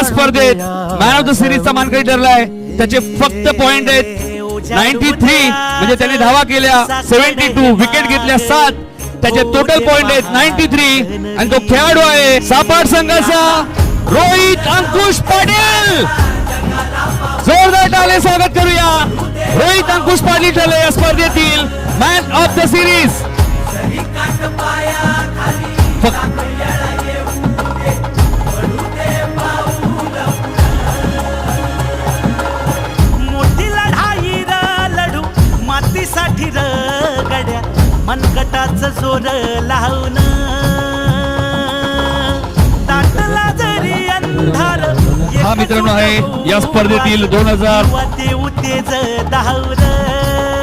स्पर्धेत man of the सिरीजचा मानकरी ठरलाय. त्याचे फक्त पॉइंट आहेत 93, म्हणजे त्याने धावा केल्या 72, विकेट घेतल्या 7, त्याचे टोटल पॉइंट आहेत 93 आणि तो खेळाडू आहे सापाट संघाचा रोहित अंकुश पाटील. जोरदार टाळे स्वागत करूया. रोहित अंकुश पाटील ठरले या स्पर्धेतील मॅन ऑफ द सिरीज. मोठी लढाई लढू मातीसाठी गड्या मनगटाचं जोर लावून ताटला जरी अंधार. हा मित्रांनो आहे या स्पर्धेतील 2000 तेज धावलं